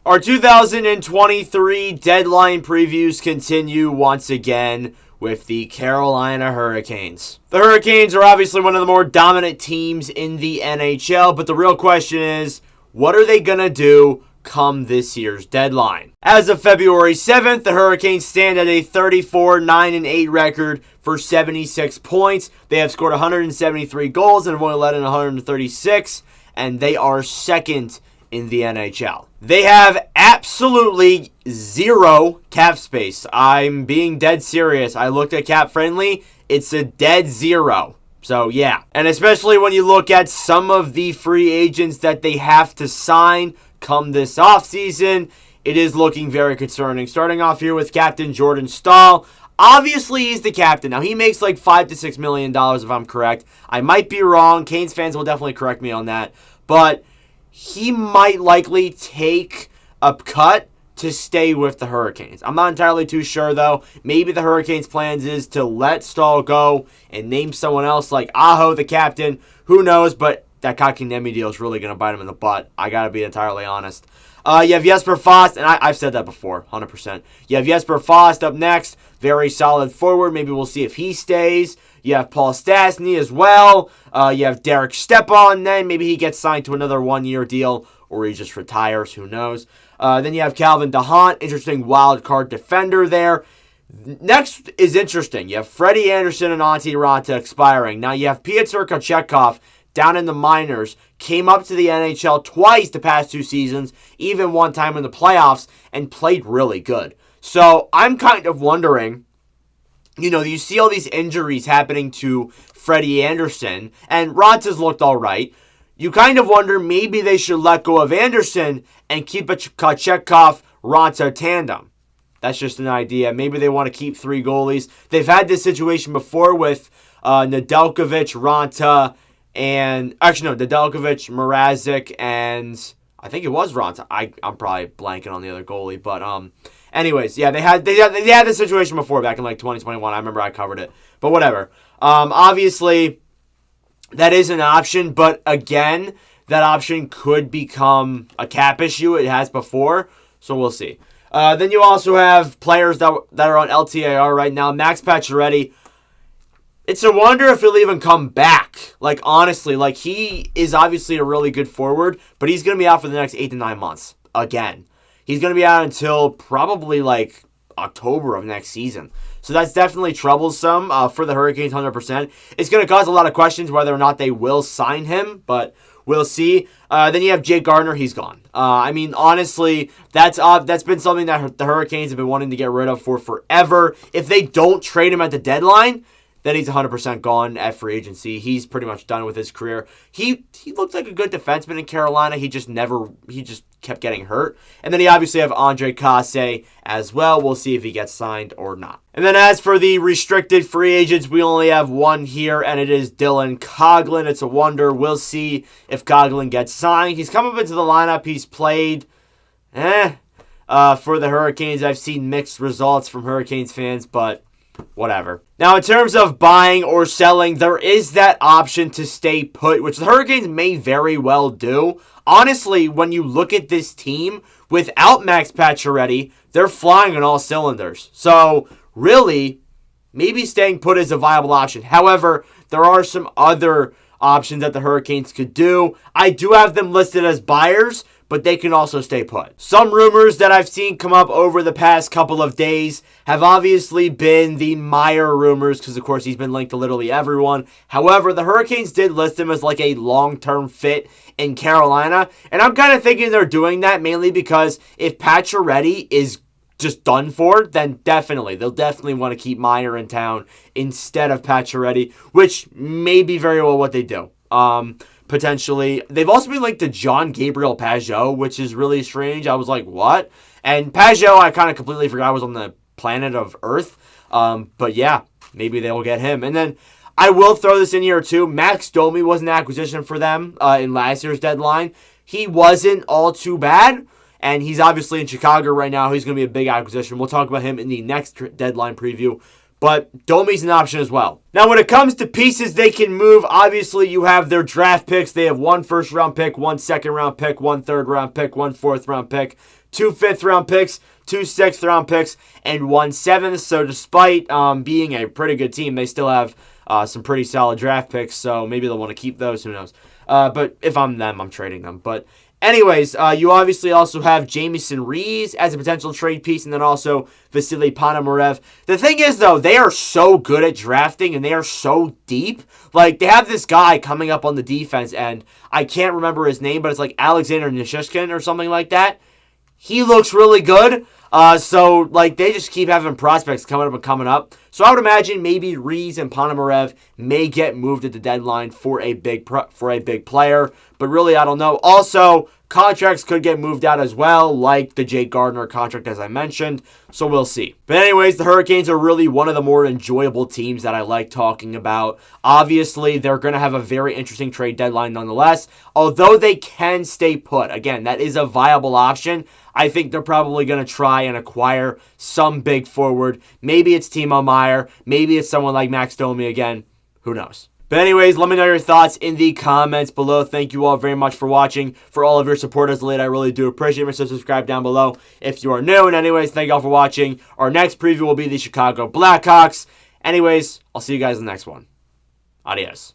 Our 2023 deadline previews continue once again with the Carolina Hurricanes. The Hurricanes are obviously one of the more dominant teams in the NHL, but the real question is, what are they going to do come this year's deadline? As of February 7th, the Hurricanes stand at a 34-9-8 record for 76 points. They have scored 173 goals and have only let in 136, and they are second in the NHL. They have absolutely zero cap space. I'm being dead serious. I looked at Cap Friendly. It's a dead zero. So, yeah. And especially when you look at some of the free agents that they have to sign come this offseason, it is looking very concerning. Starting off here with Captain Jordan Staal. Obviously, he's the captain. Now, he makes like $5 to $6 million if I'm correct. I might be wrong. Canes fans will definitely correct me on that. But he might likely take a cut to stay with the Hurricanes. I'm not entirely too sure, though. Maybe the Hurricanes' plans is to let Staal go and name someone else like Aho, the captain. Who knows, but that Kotkaniemi deal is really going to bite him in the butt. I got to be entirely honest. You have Jesper Fast, and I've said that before, 100%. You have Jesper Fast up next. Very solid forward. Maybe we'll see if he stays. You have Paul Stastny as well. You have Derek Stepan then. Maybe he gets signed to another one-year deal, or he just retires. Who knows? Then you have Calvin DeHaan. Interesting wild card defender there. Next is interesting. You have Freddie Anderson and Antti Raanta expiring. Now you have Pyotr Kochetkov down in the minors. Came up to the NHL twice the past 2 seasons, even one time in the playoffs, and played really good. So I'm kind of wondering, you see all these injuries happening to Freddie Anderson, and Raanta's looked all right. You kind of wonder maybe they should let go of Anderson and keep a Kochetkov-Raanta tandem. That's just an idea. Maybe they want to keep 3 goalies. They've had this situation before with Nedeljkovic, Raanta, and Nedeljkovic, Mrazek, and I think it was Raanta. I'm probably blanking on the other goalie, but anyways, yeah, they had this situation before back in like 2021. I remember I covered it, but whatever. Obviously, that is an option, but again, that option could become a cap issue. It has before, so we'll see. Then you also have players that are on LTIR right now. Max Pacioretty. It's a wonder if he'll even come back. Like, honestly, like, he is obviously a really good forward, but he's going to be out for the next 8 to 9 months. Again. He's going to be out until probably, like, October of next season. So that's definitely troublesome for the Hurricanes, 100%. It's going to cause a lot of questions whether or not they will sign him, but we'll see. Then you have Jake Gardiner. He's gone. Honestly, that's been something that the Hurricanes have been wanting to get rid of for forever. If they don't trade him at the deadline, then he's 100% gone at free agency. He's pretty much done with his career. He looked like a good defenseman in Carolina. He just kept getting hurt. And then you obviously have Andre Kasse as well. We'll see if he gets signed or not. And then as for the restricted free agents, we only have one here, and it is Dylan Coghlan. It's a wonder. We'll see if Coghlan gets signed. He's come up into the lineup. He's played for the Hurricanes. I've seen mixed results from Hurricanes fans, but whatever. Now, in terms of buying or selling, there is that option to stay put, which the Hurricanes may very well do. Honestly, when you look at this team, without Max Pacioretty, they're flying on all cylinders. So, really, maybe staying put is a viable option. However, there are some other options that the Hurricanes could do. I do have them listed as buyers, but they can also stay put. Some rumors that I've seen come up over the past couple of days have obviously been the Meier rumors, because of course he's been linked to literally everyone. However, the Hurricanes did list him as like a long-term fit in Carolina, and I'm kind of thinking they're doing that mainly because if Pacioretty is just done for, then they'll definitely want to keep Meier in town instead of Pacioretty, which may be very well what they do. Potentially. They've also been linked to John Gabriel Pageau, which is really strange. I was like, what? And Pageau, I kind of completely forgot was on the planet of Earth. But yeah, maybe they will get him. And then I will throw this in here too. Max Domi was an acquisition for them in last year's deadline. He wasn't all too bad. And he's obviously in Chicago right now. He's going to be a big acquisition. We'll talk about him in the next deadline preview. But Domi's an option as well. Now, when it comes to pieces they can move, obviously you have their draft picks. They have 1 first-round pick, 1 second-round pick, 1 third-round pick, 1 fourth-round pick, 2 5th-round picks, 2 6th-round picks, and 1 7th. So despite being a pretty good team, they still have some pretty solid draft picks. So maybe they'll want to keep those. Who knows? But if I'm them, I'm trading them. But anyways, you obviously also have Jamison Rees as a potential trade piece, and then also Vasily Ponomarev. The thing is, though, they are so good at drafting, and they are so deep. Like, they have this guy coming up on the defense, and I can't remember his name, but it's like Alexander Nishishkin or something like that. He looks really good. So, like, they just keep having prospects coming up and coming up. So I would imagine maybe Rees and Ponomarev may get moved at the deadline for a big player. But really, I don't know. Also, contracts could get moved out as well, like the Jake Gardiner contract, as I mentioned. So we'll see. But anyways, the Hurricanes are really one of the more enjoyable teams that I like talking about. Obviously, they're going to have a very interesting trade deadline nonetheless. Although they can stay put. Again, that is a viable option. I think they're probably going to try and acquire some big forward. Maybe it's Timo Meier. Maybe it's someone like Max Domi again. Who knows? But anyways, let me know your thoughts in the comments below. Thank you all very much for watching. For all of your support as of late, I really do appreciate it. So subscribe down below if you are new. And anyways, thank you all for watching. Our next preview will be the Chicago Blackhawks. Anyways, I'll see you guys in the next one. Adios.